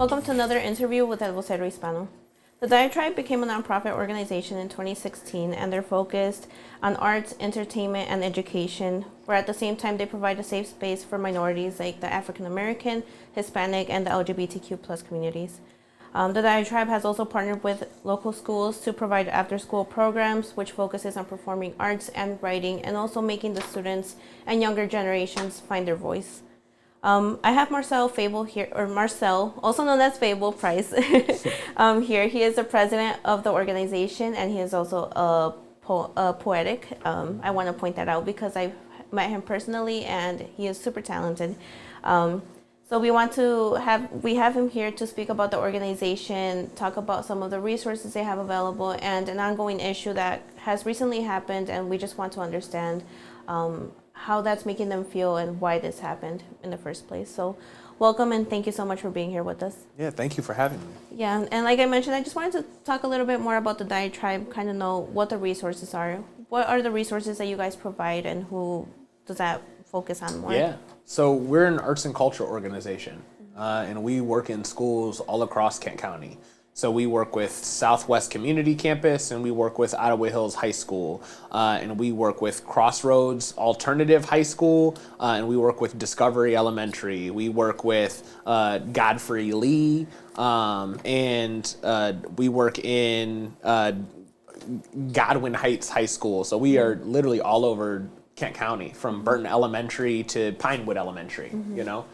Welcome to another interview with El Vocero Hispano. The Diatribe became a nonprofit organization in 2016, and they're focused on arts, entertainment, and education, where at the same time they provide a safe space for minorities like the African American, Hispanic, and the LGBTQ+ communities. The Diatribe has also partnered with local schools to provide after-school programs, which focuses on performing arts and writing, and also making the students and younger generations find their voice. I have Marcel Fable here, or Marcel, also known as Fable Price, here. He is the president of the organization, and he is also a poetic. I want to point that out because I met him personally, and he is super talented. So we have him here to speak about the organization, talk about some of the resources they have available, and an ongoing issue that has recently happened, and we just want to understand how that's making them feel and why this happened in the first place. So welcome, and thank you so much for being here with us. Yeah, thank you for having me. Yeah, and like I mentioned, I just wanted to talk a little bit more about the Diatribe, kind of know what the resources are. What are the resources that you guys provide, and who does that focus on more? Yeah, so we're an arts and culture organization, and we work in schools all across Kent County. So we work with Southwest Community Campus, and we work with Ottawa Hills High School, and we work with Crossroads Alternative High School, and we work with Discovery Elementary. We work with Godfrey Lee, and we work in Godwin Heights High School. So we are literally all over Kent County, from Burton Elementary to Pinewood Elementary, you know.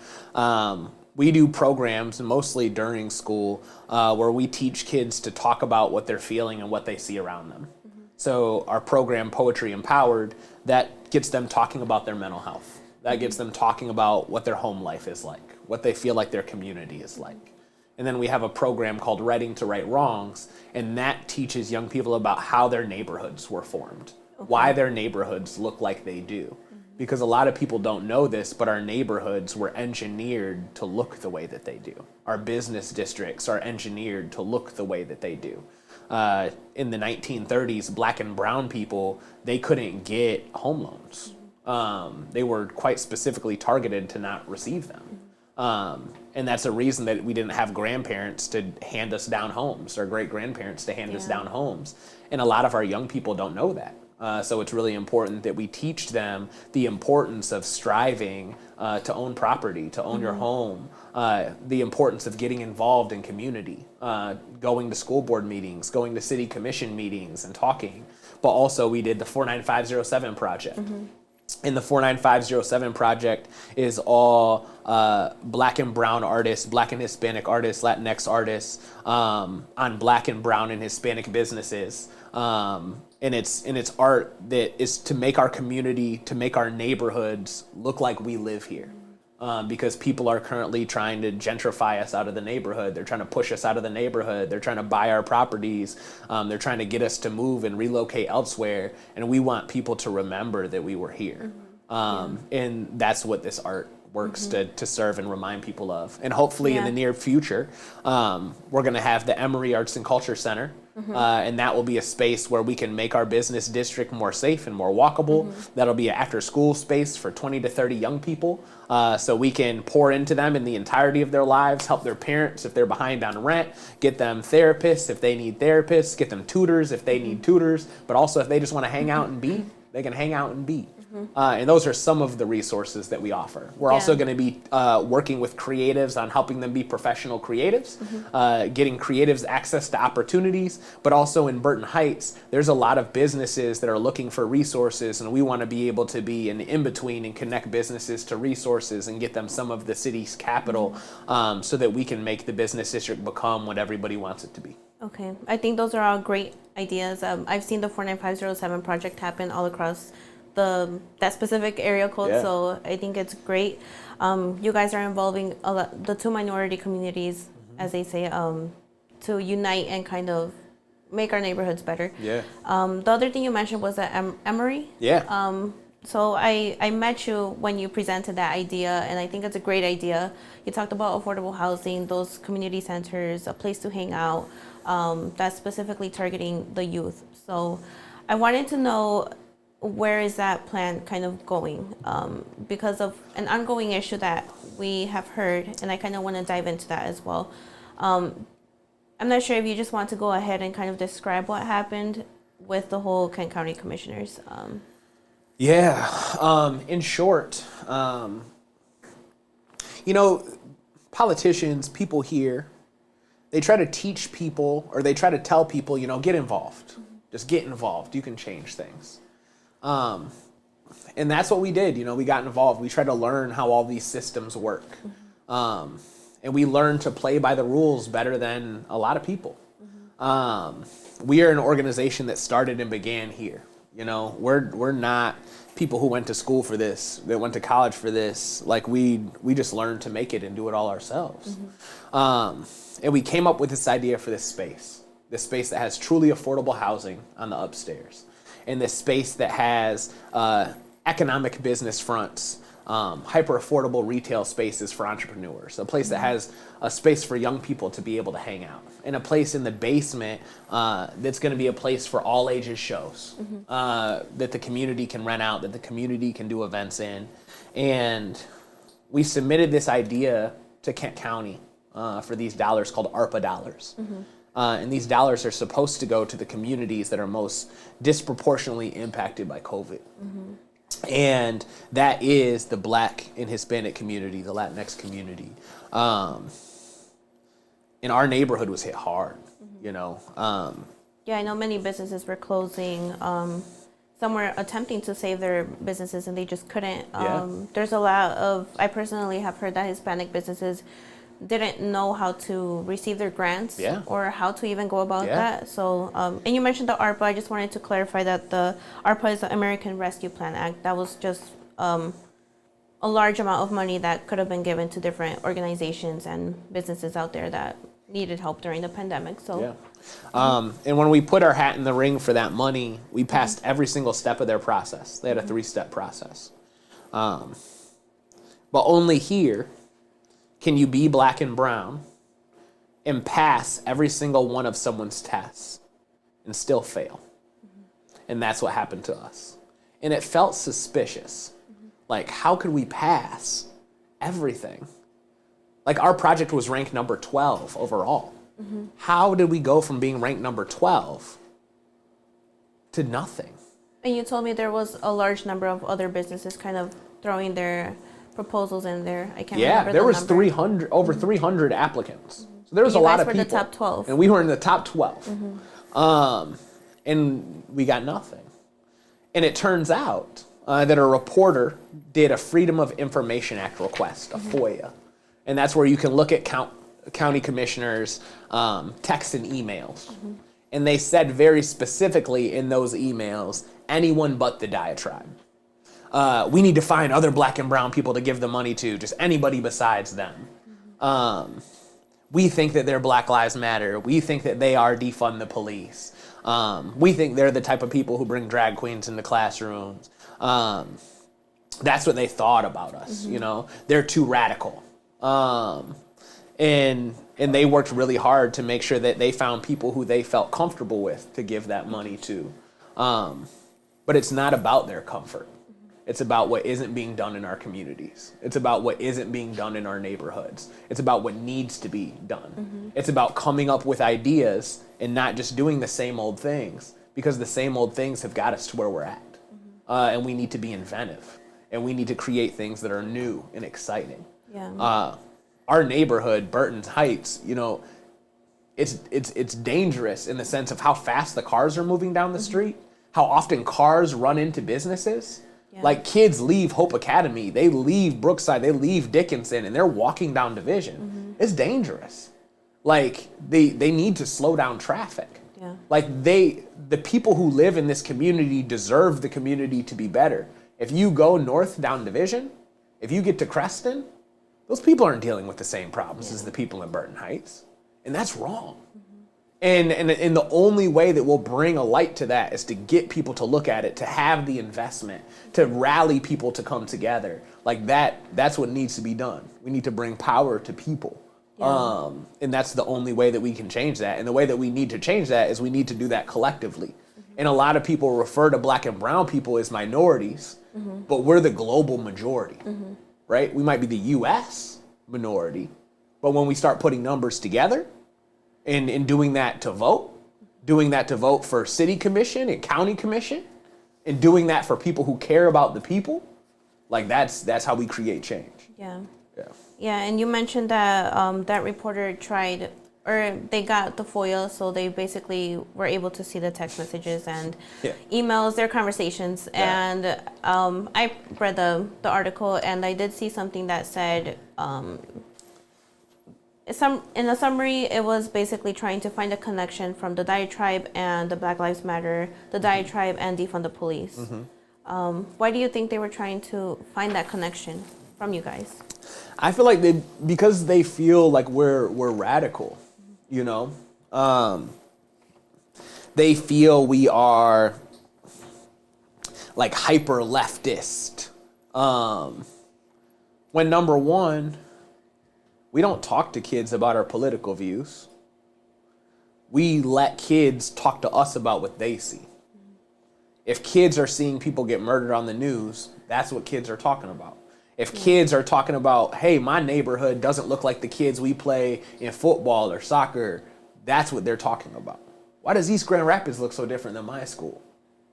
We do programs, mostly during school, where we teach kids to talk about what they're feeling and what they see around them. So our program, Poetry Empowered, that gets them talking about their mental health. That gets them talking about what their home life is like, what they feel like their community is like. And then we have a program called Writing to Right Wrongs, and that teaches young people about how their neighborhoods were formed, why their neighborhoods look like they do. Because a lot of people don't know this, but our neighborhoods were engineered to look the way that they do. Our business districts are engineered to look the way that they do. In the 1930s, black and brown people, they couldn't get home loans. They were quite specifically targeted to not receive them. And that's a reason that we didn't have grandparents to hand us down homes, or great-grandparents to hand us down homes. And a lot of our young people don't know that. So it's really important that we teach them the importance of striving to own property, to own your home, the importance of getting involved in community, going to school board meetings, going to city commission meetings and talking. But also we did the 49507 project. And the 49507 project is all black and brown artists, black and Hispanic artists, Latinx artists on black and brown and Hispanic businesses. And it's art that is to make our community, to make our neighborhoods look like we live here. Because people are currently trying to gentrify us out of the neighborhood. They're trying to push us out of the neighborhood. They're trying to buy our properties. They're trying to get us to move and relocate elsewhere. And we want people to remember that we were here. And that's what this art works to serve and remind people of. And hopefully in the near future, we're going to have the Emory Arts and Culture Center. And that will be a space where we can make our business district more safe and more walkable. That'll be an after-school space for 20 to 30 young people, so we can pour into them in the entirety of their lives, help their parents if they're behind on rent, get them therapists if they need therapists, get them tutors if they need tutors, but also if they just want to hang out and be, they can hang out and be. And those are some of the resources that we offer. We're also going to be working with creatives on helping them be professional creatives, getting creatives access to opportunities, but also in Burton Heights, there's a lot of businesses that are looking for resources, and we want to be able to be an in-between and connect businesses to resources and get them some of the city's capital so that we can make the business district become what everybody wants it to be. Okay, I think those are all great ideas. I've seen the 49507 project happen all across that specific area code, so I think it's great. You guys are involving the two minority communities, as they say, to unite and kind of make our neighborhoods better. The other thing you mentioned was that Emory. So I met you when you presented that idea, and I think it's a great idea. You talked about affordable housing, those community centers, a place to hang out, that's specifically targeting the youth. So I wanted to know, where is that plan kind of going? Because of an ongoing issue that we have heard, and I kind of want to dive into that as well. I'm not sure if you just want to go ahead and kind of describe what happened with the whole Kent County Commissioners. In short, politicians, people here, they try to teach people, or they try to tell people, get involved. Just get involved. You can change things. And that's what we did. We got involved. We tried to learn how all these systems work. And we learned to play by the rules better than a lot of people. We are an organization that started and began here. We're not people who went to school for this, that went to college for this. Like we just learned to make it and do it all ourselves. And we came up with this idea for this space that has truly affordable housing on the upstairs, and this space that has economic business fronts, hyper affordable retail spaces for entrepreneurs, a place that has a space for young people to be able to hang out, and a place in the basement that's going to be a place for all ages shows that the community can rent out, that the community can do events in. And we submitted this idea to Kent County for these dollars called ARPA dollars. And these dollars are supposed to go to the communities that are most disproportionately impacted by COVID. And that is the Black and Hispanic community, the Latinx community. And our neighborhood was hit hard, Yeah, I know many businesses were closing. Some were attempting to save their businesses and they just couldn't. There's a lot of, I personally have heard that Hispanic businesses didn't know how to receive their grants or how to even go about that. So, and you mentioned the ARPA. I just wanted to clarify that the ARPA is the American Rescue Plan Act. That was just a large amount of money that could have been given to different organizations and businesses out there that needed help during the pandemic. So, and when we put our hat in the ring for that money, we passed every single step of their process. They had a 3-step process. But only here can you be Black and brown and pass every single one of someone's tests and still fail. And that's what happened to us. And it felt suspicious. Like, how could we pass everything? Like, our project was ranked number 12 overall. How did we go from being ranked number 12 to nothing? And you told me there was a large number of other businesses kind of throwing their proposals in there. I can't remember there the was number. 300, over 300 applicants. So there was a lot of people. You guys were the top 12. And we were in the top 12. And we got nothing. And it turns out that a reporter did a Freedom of Information Act request, a FOIA. And that's where you can look at county commissioners' texts and emails. And they said very specifically in those emails, anyone but the diatribe. We need to find other Black and brown people to give the money to, just anybody besides them. We think that they're Black Lives Matter. We think that they are defund the police. We think they're the type of people who bring drag queens into classrooms. That's what they thought about us, They're too radical. And they worked really hard to make sure that they found people who they felt comfortable with to give that money to. But it's not about their comfort. It's about what isn't being done in our communities. It's about what isn't being done in our neighborhoods. It's about what needs to be done. It's about coming up with ideas and not just doing the same old things, because the same old things have got us to where we're at. And we need to be inventive, and we need to create things that are new and exciting. Our neighborhood, Burton's Heights, it's dangerous in the sense of how fast the cars are moving down the street, how often cars run into businesses. Like, kids leave Hope Academy, they leave Brookside, they leave Dickinson, and they're walking down Division. It's dangerous. Like, they need to slow down traffic. Like, the people who live in this community deserve the community to be better. If you go north down Division, if you get to Creston, those people aren't dealing with the same problems as the people in Burton Heights. And that's wrong. And the only way that we'll bring a light to that is to get people to look at it, to have the investment, to rally people to come together. Like that's what needs to be done. We need to bring power to people. And that's the only way that we can change that. And the way that we need to change that is we need to do that collectively. And a lot of people refer to Black and brown people as minorities, but we're the global majority, right? We might be the U.S. minority, But when we start putting numbers together and doing that to vote for city commission and county commission, and doing that for people who care about the people, like that's how we create change. Yeah. Yeah. Yeah, and you mentioned that that reporter tried, or they got the FOIA, so they basically were able to see the text messages and emails, their conversations. Yeah. And I read the article, and I did see something that said, in the summary, it was basically trying to find a connection from the diatribe and the Black Lives Matter, the diatribe and defund the police. Mm-hmm. Why do you think they were trying to find that connection from you guys? I feel like because they feel like we're radical, you know. They feel we are like hyper leftist. When number one, we don't talk to kids about our political views. We let kids talk to us about what they see. If kids are seeing people get murdered on the news, that's what kids are talking about. If kids are talking about, hey, my neighborhood doesn't look like the kids we play in football or soccer, that's what they're talking about. Why does East Grand Rapids look so different than my school?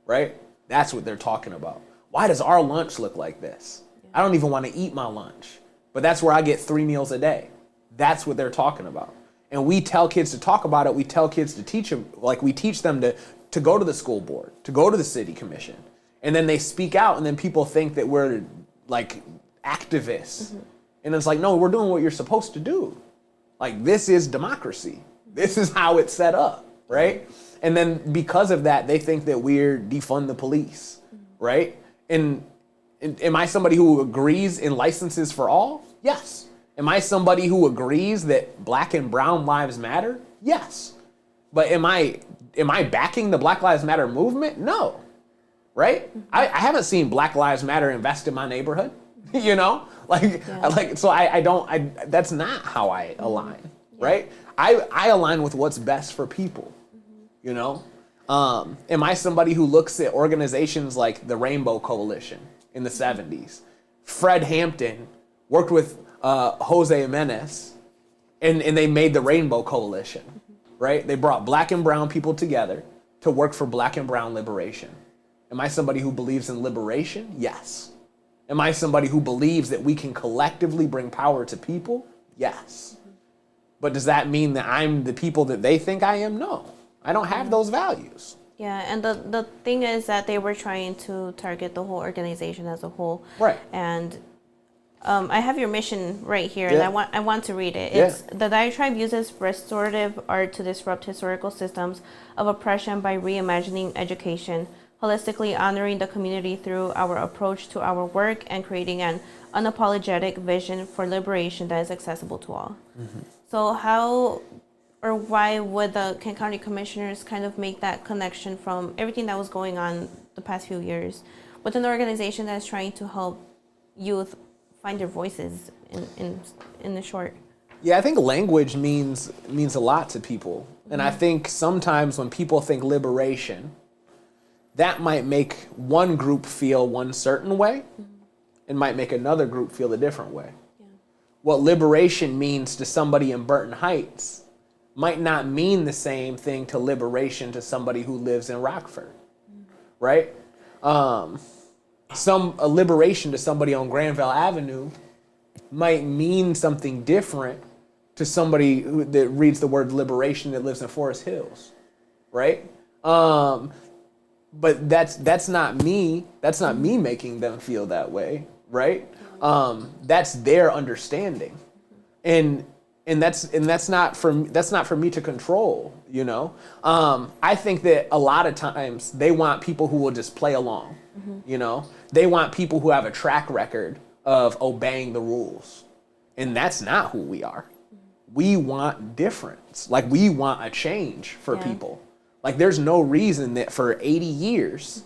Right? That's what they're talking about. Why does our lunch look like this? I don't even want to eat my lunch, but that's where I get 3 meals a day. That's what they're talking about. And we tell kids to talk about it. We tell kids to teach them, like we teach them to go to the school board, to go to the city commission. And then they speak out, and then people think that we're like activists. Mm-hmm. And it's like, no, we're doing what you're supposed to do. Like, this is democracy. This is how it's set up, right? And then because of that, they think that we're defund the police, right? And am I somebody who agrees in licenses for all? Yes. Am I somebody who agrees that Black and brown lives matter? Yes. But am I backing the Black Lives Matter movement? No. Right? Mm-hmm. I haven't seen Black Lives Matter invest in my neighborhood. You know? That's not how I align. Mm-hmm. Right? I align with what's best for people. Mm-hmm. You know? Am I somebody who looks at organizations like the Rainbow Coalition in the 70s? Fred Hampton worked with Jose Jimenez, and they made the Rainbow Coalition, right? They brought Black and brown people together to work for Black and brown liberation. Am I somebody who believes in liberation? Yes. Am I somebody who believes that we can collectively bring power to people? Yes. But does that mean that I'm the people that they think I am? No. I don't have those values. Yeah, and the thing is that they were trying to target the whole organization as a whole. Right. And I have your mission right here, and I want to read it. It's the diatribe uses restorative art to disrupt historical systems of oppression by reimagining education, holistically honoring the community through our approach to our work, and creating an unapologetic vision for liberation that is accessible to all. Mm-hmm. So how or why would the Kent County Commissioners kind of make that connection from everything that was going on the past few years with an organization that's trying to help youth find their voices in the short? Yeah, I think language means a lot to people. And I think sometimes when people think liberation, that might make one group feel one certain way and might make another group feel a different way. Yeah. What liberation means to somebody in Burton Heights might not mean the same thing to liberation to somebody who lives in Rockford, right? A liberation to somebody on Granville Avenue might mean something different to somebody that reads the word liberation that lives in Forest Hills, right? But that's not me. That's not me making them feel that way, right? That's their understanding, and that's not for me to control, you know. I think that a lot of times they want people who will just play along, you know. They want people who have a track record of obeying the rules, and that's not who we are. We want difference. Like, we want a change for people. Like, there's no reason that for 80 years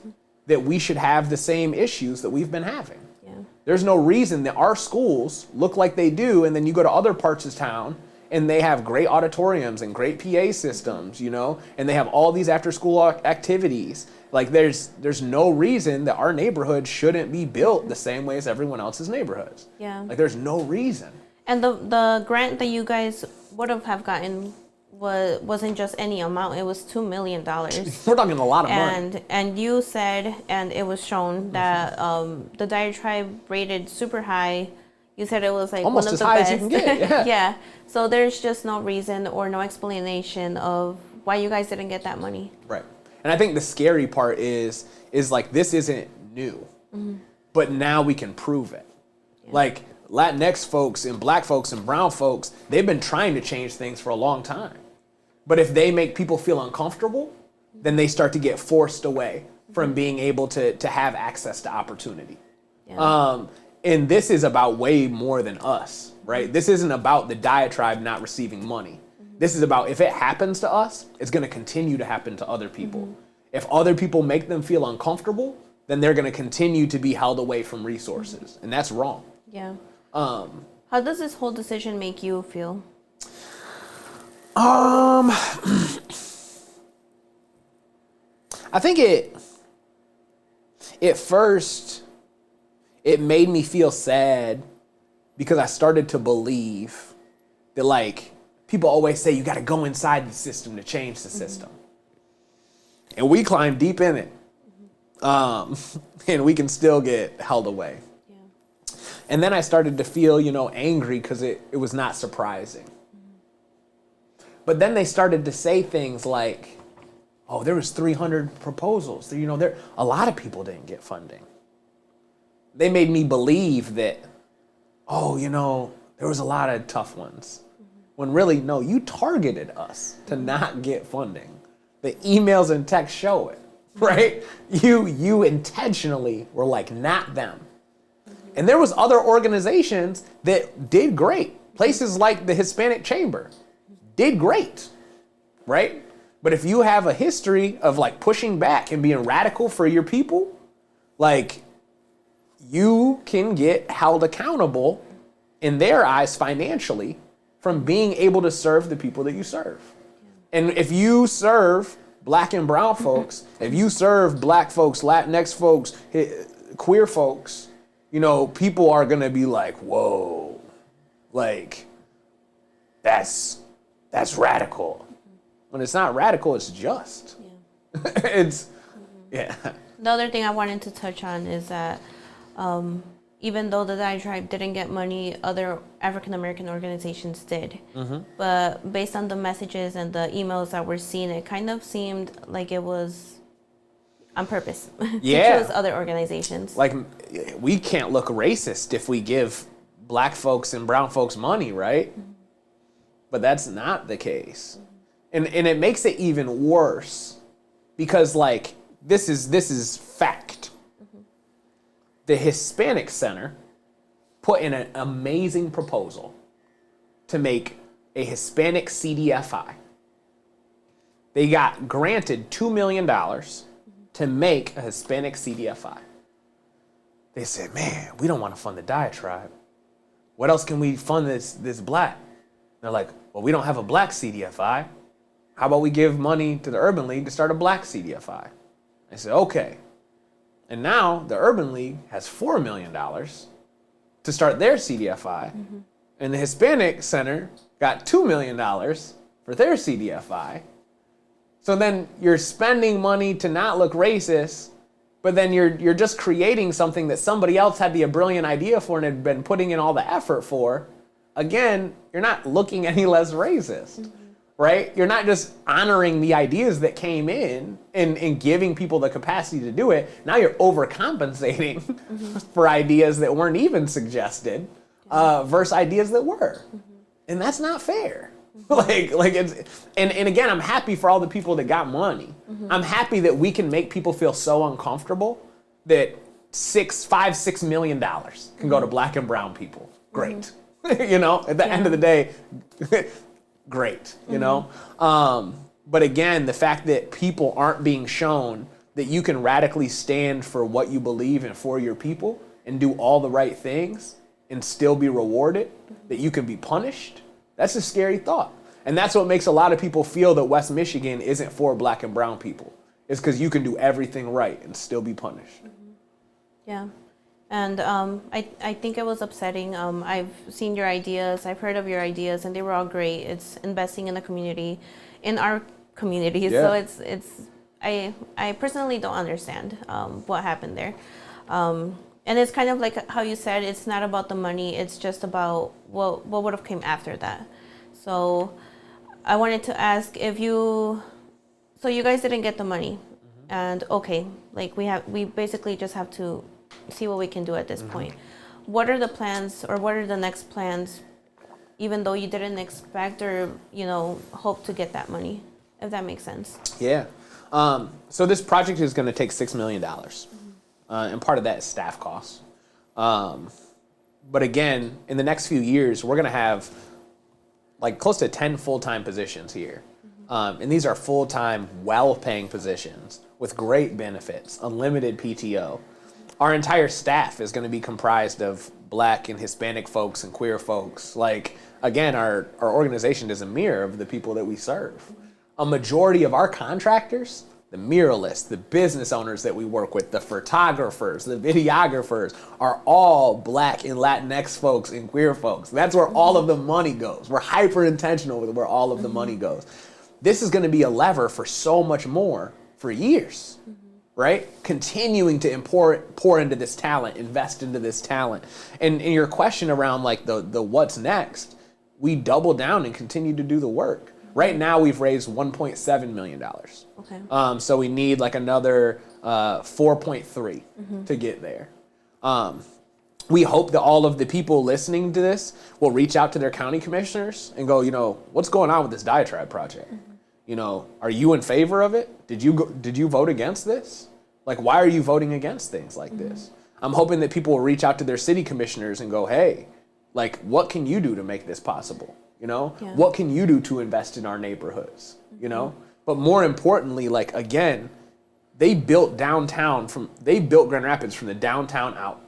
that we should have the same issues that we've been having. Yeah. There's no reason that our schools look like they do, and then you go to other parts of town and they have great auditoriums and great PA systems, you know, and they have all these after-school activities. Like, there's no reason that our neighborhood shouldn't be built the same way as everyone else's neighborhoods. Yeah. Like, there's no reason. And the grant that you guys would have gotten wasn't just any amount. It was $2 million. We're talking a lot of money. And you said, and it was shown that the diatribe rated super high. You said it was like almost one of as the high best. as you can get. Yeah. Yeah. So there's just no reason or no explanation of why you guys didn't get that money. Right. And I think the scary part is like, this isn't new, but now we can prove it. Yeah. Like Latinx folks and black folks and brown folks, they've been trying to change things for a long time. But if they make people feel uncomfortable, then they start to get forced away from being able to have access to opportunity. Yeah. And this is about way more than us, right? This isn't about the diatribe not receiving money. This is about, if it happens to us, it's going to continue to happen to other people. If other people make them feel uncomfortable, then they're going to continue to be held away from resources. And that's wrong. Yeah. How does this whole decision make you feel? I think at first it made me feel sad because I started to believe that, like, people always say you got to go inside the system to change the system. And we climb deep in it. And we can still get held away. Yeah. And then I started to feel, angry because it was not surprising. But then they started to say things like, oh, there was 300 proposals. A lot of people didn't get funding. They made me believe that, there was a lot of tough ones. When really, no, you targeted us to not get funding. The emails and texts show it, right? You intentionally were like, not them. And there was other organizations that did great. Places like the Hispanic Chamber did great, right? But if you have a history of like pushing back and being radical for your people, like, you can get held accountable in their eyes financially from being able to serve the people that you serve. And if you serve black and brown folks, if you serve black folks, Latinx folks, queer folks, people are going to be like, whoa, like, that's radical. When it's not radical, it's just. Yeah. Yeah. The other thing I wanted to touch on is that even though the diatribe didn't get money, other African American organizations did. But based on the messages and the emails that we're seeing, it kind of seemed like it was on purpose to choose other organizations. Like, we can't look racist if we give black folks and brown folks money, right? But that's not the case. And it makes it even worse because, like, this is fact. The Hispanic Center put in an amazing proposal to make a Hispanic CDFI. They got granted $2 million to make a Hispanic CDFI. They said, man, we don't want to fund the diatribe. What else can we fund this black? They're like, well, we don't have a black CDFI. How about we give money to the Urban League to start a black CDFI? I said, okay. And now the Urban League has $4 million to start their CDFI. And the Hispanic Center got $2 million for their CDFI. So then you're spending money to not look racist, but then you're just creating something that somebody else had the brilliant idea for and had been putting in all the effort for. Again, you're not looking any less racist, right? You're not just honoring the ideas that came in and giving people the capacity to do it. Now you're overcompensating for ideas that weren't even suggested versus ideas that were. And that's not fair. like it's, and again, I'm happy for all the people that got money. I'm happy that we can make people feel so uncomfortable that $6 million can go to black and brown people. Great. At the end of the day, great, But again, the fact that people aren't being shown that you can radically stand for what you believe and for your people and do all the right things and still be rewarded, that you can be punished, that's a scary thought. And that's what makes a lot of people feel that West Michigan isn't for black and brown people. It's because you can do everything right and still be punished. Yeah. And I think it was upsetting. I've seen your ideas, I've heard of your ideas, and they were all great. It's investing in the community, in our community. Yeah. So I personally don't understand what happened there. And it's kind of like how you said, it's not about the money, it's just about what would have came after that. So I wanted to ask so you guys didn't get the money, and okay, like we basically just have to see what we can do at this point. What are the plans, or what are the next plans, even though you didn't expect or hope to get that money, if that makes sense? Yeah. So this project is going to take $6 million. And part of that is staff costs. But again, in the next few years, we're going to have like close to 10 full-time positions here. And these are full-time, well-paying positions with great benefits, unlimited PTO. Our entire staff is going to be comprised of Black and Hispanic folks and queer folks. Like, again, our organization is a mirror of the people that we serve. A majority of our contractors, the muralists, the business owners that we work with, the photographers, the videographers, are all Black and Latinx folks and queer folks. That's where all of the money goes. We're hyper intentional with where all of the money goes. This is going to be a lever for so much more for years, right? Continuing to pour into this talent, invest into this talent. And your question around like the what's next, we double down and continue to do the work. Right now, we've raised $1.7 million. Okay. So we need like another 4.3 to get there. We hope that all of the people listening to this will reach out to their county commissioners and go, what's going on with this diatribe project? Are you in favor of it? Did you vote against this? Like, why are you voting against things like this? I'm hoping that people will reach out to their city commissioners and go, hey, like, what can you do to make this possible? What can you do to invest in our neighborhoods? But more importantly, like, again, they built Grand Rapids from the downtown out.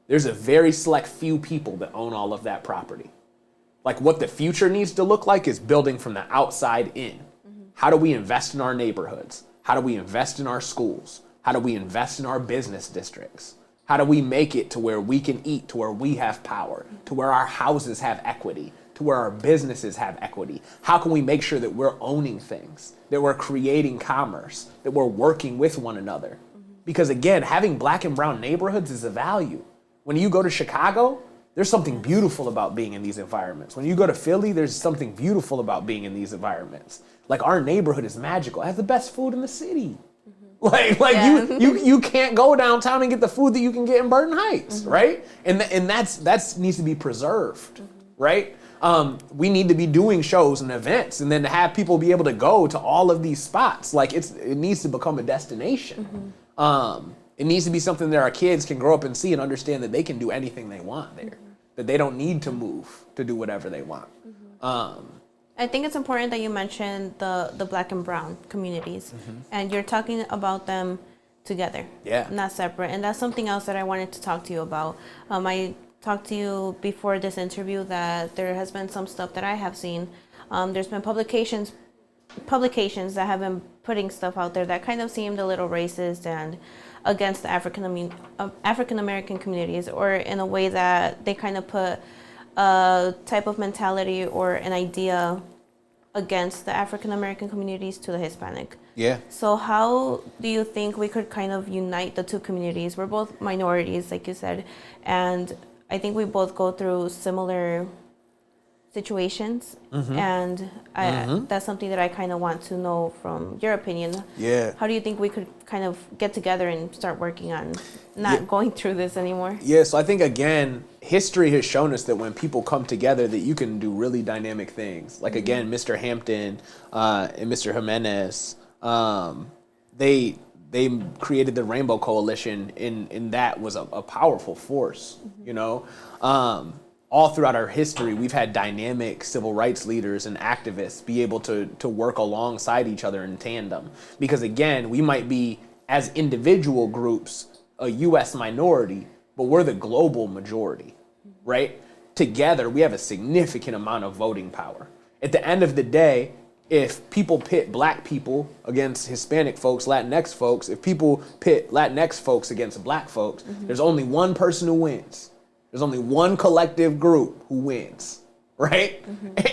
There's a very select few people that own all of that property. Like, what the future needs to look like is building from the outside in. How do we invest in our neighborhoods? How do we invest in our schools? How do we invest in our business districts? How do we make it to where we can eat, to where we have power, to where our houses have equity, to where our businesses have equity? How can we make sure that we're owning things, that we're creating commerce, that we're working with one another? Because again, having Black and brown neighborhoods is a value. When you go to Chicago, there's something beautiful about being in these environments. When you go to Philly, there's something beautiful about being in these environments. Like, our neighborhood is magical. It has the best food in the city. You can't go downtown and get the food that you can get in Burton Heights, right? And that's needs to be preserved, right? We need to be doing shows and events, and then to have people be able to go to all of these spots. Like, it needs to become a destination. It needs to be something that our kids can grow up and see and understand that they can do anything they want there, that they don't need to move to do whatever they want. I think it's important that you mentioned the Black and brown communities, and you're talking about them together, not separate. And that's something else that I wanted to talk to you about. I talked to you before this interview that there has been some stuff that I have seen. There's been publications that have been putting stuff out there that kind of seemed a little racist and against the African American communities, or in a way that they kind of put a type of mentality or an idea against the African American communities to the Hispanic. Yeah. So how do you think we could kind of unite the two communities? We're both minorities, like you said, and I think we both go through similar situations, and that's something that I kind of want to know from your opinion. Yeah. How do you think we could kind of get together and start working on not going through this anymore? Yeah, so I think, again, history has shown us that when people come together that you can do really dynamic things. Like, again, Mr. Hampton and Mr. Jimenez, they created the Rainbow Coalition, and that was a powerful force, all throughout our history, we've had dynamic civil rights leaders and activists be able to work alongside each other in tandem. Because again, we might be, as individual groups, a U.S. minority, but we're the global majority, right? Together, we have a significant amount of voting power. At the end of the day, if people pit black people against Hispanic folks, Latinx folks, if people pit Latinx folks against black folks, there's only one person who wins. There's only one collective group who wins, right?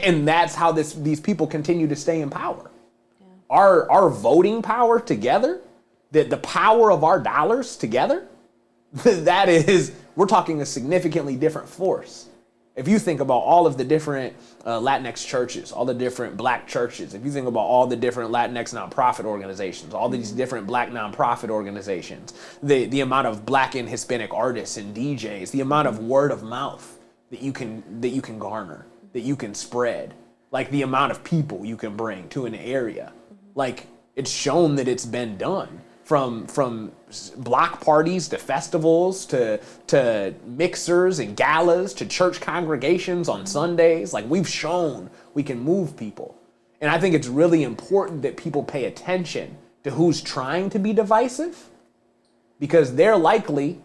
And that's how these people continue to stay in power. Yeah. Our voting power together, the power of our dollars together, we're talking a significantly different force. If you think about all of the different Latinx churches, all the different black churches, if you think about all the different Latinx nonprofit organizations, all these different black nonprofit organizations, the amount of black and Hispanic artists and DJs, the amount of word of mouth that you can garner, that you can spread, like the amount of people you can bring to an area, like it's shown that it's been done. From block parties to festivals to mixers and galas to church congregations on Sundays. Like we've shown we can move people. And I think it's really important that people pay attention to who's trying to be divisive, because they're likely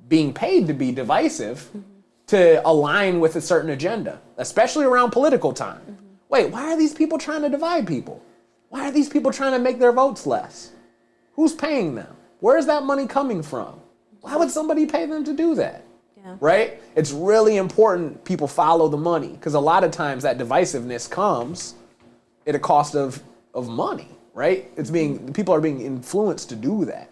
being paid to be divisive to align with a certain agenda, especially around political time. Wait, why are these people trying to divide people? Why are these people trying to make their votes less? Who's paying them? Where is that money coming from? Why would somebody pay them to do that? Yeah. Right? It's really important people follow the money, because a lot of times that divisiveness comes at a cost of money, right? People are being influenced to do that.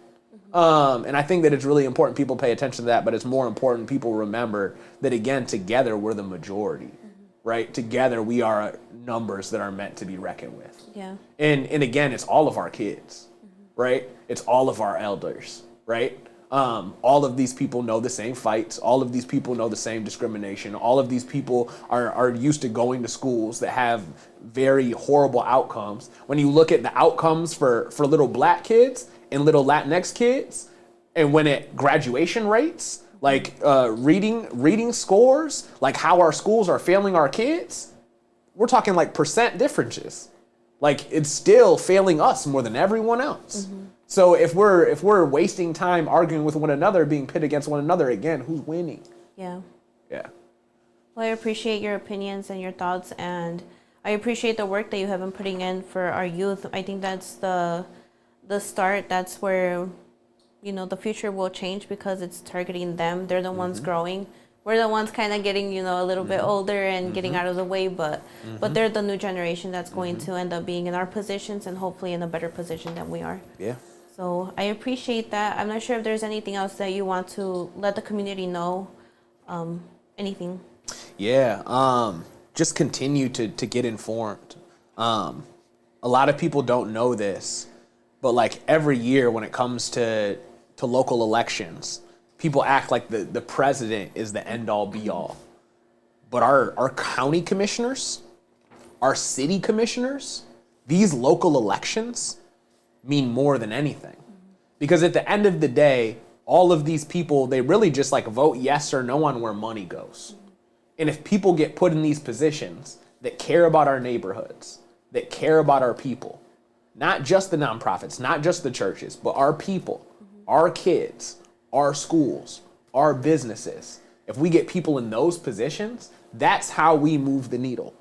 And I think that it's really important people pay attention to that, but it's more important people remember that, again, together we're the majority, right? Together we are numbers that are meant to be reckoned with. Yeah. And again, it's all of our kids. Right? It's all of our elders, right? All of these people know the same fights. All of these people know the same discrimination. All of these people are used to going to schools that have very horrible outcomes. When you look at the outcomes for little black kids and little Latinx kids, and when at graduation rates, like reading scores, like how our schools are failing our kids, we're talking like percent differences. Like it's still failing us more than everyone else. So if we're wasting time arguing with one another, being pitted against one another, again, who's winning? Yeah. Yeah. Well, I appreciate your opinions and your thoughts, and I appreciate the work that you have been putting in for our youth. I think that's the start. That's where, the future will change, because it's targeting them. They're the ones growing. We're the ones kind of getting, a little bit older and getting out of the way, but they're the new generation that's going to end up being in our positions and hopefully in a better position than we are. Yeah. So I appreciate that. I'm not sure if there's anything else that you want to let the community know. Anything? Yeah. Just continue to get informed. A lot of people don't know this, but like every year when it comes to local elections, people act like the president is the end-all, be-all. But our county commissioners, our city commissioners, these local elections mean more than anything. Because at the end of the day, all of these people, they really just like vote yes or no on where money goes. And if people get put in these positions that care about our neighborhoods, that care about our people, not just the nonprofits, not just the churches, but our people, our kids, our schools, our businesses, if we get people in those positions, that's how we move the needle,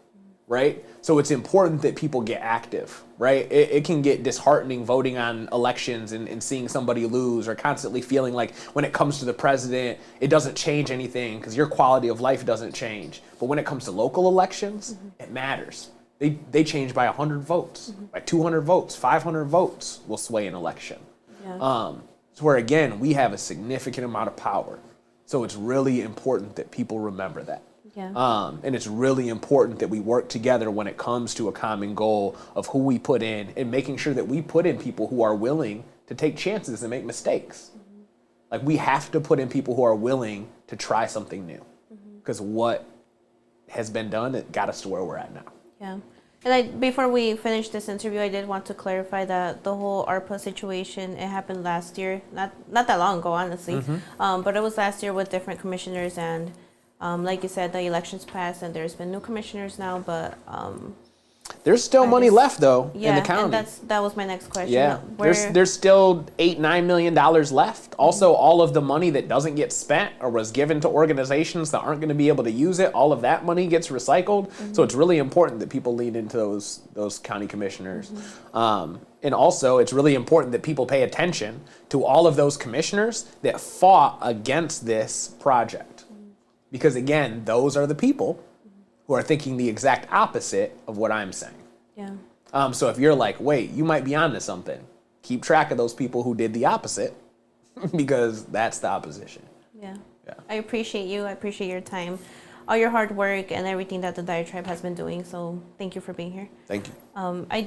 right? So it's important that people get active, right? It can get disheartening voting on elections and seeing somebody lose, or constantly feeling like when it comes to the president, it doesn't change anything because your quality of life doesn't change. But when it comes to local elections, it matters. They change by 100 votes, by 200 votes, 500 votes will sway an election. Yeah. So where, again, we have a significant amount of power. So it's really important that people remember that. Yeah. And it's really important that we work together when it comes to a common goal of who we put in, and making sure that we put in people who are willing to take chances and make mistakes. Like, we have to put in people who are willing to try something new, because what has been done, it got us to where we're at now. Yeah. And before we finish this interview, I did want to clarify that the whole ARPA situation, it happened last year, not that long ago, honestly, but it was last year with different commissioners, and like you said, the elections passed and there's been new commissioners now, but There's still money left though in the county. And that was my next question. Yeah, there's still $8-9 million left. Also, all of the money that doesn't get spent or was given to organizations that aren't going to be able to use it, all of that money gets recycled. So it's really important that people lean into those county commissioners. And also, it's really important that people pay attention to all of those commissioners that fought against this project. Because again, those are the people who are thinking the exact opposite of what I'm saying. Yeah. So if you're like, wait, you might be onto something, keep track of those people who did the opposite because that's the opposition. Yeah. I appreciate you. I appreciate your time, all your hard work and everything that the Diatribe has been doing. So thank you for being here. Thank you. I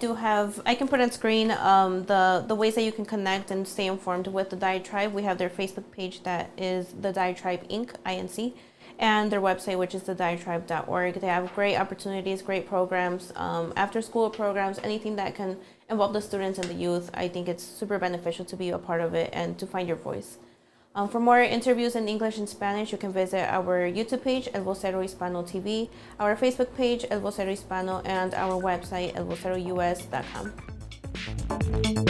can put on screen the ways that you can connect and stay informed with the Diatribe. We have their Facebook page that is the Diatribe Inc., INC. And their website, which is thediatribe.org. They have great opportunities, great programs, after school programs, anything that can involve the students and the youth. I think it's super beneficial to be a part of it and to find your voice. For more interviews in English and Spanish, you can visit our YouTube page, El Vocero Hispano TV, our Facebook page, El Vocero Hispano, and our website, elvocerous.com.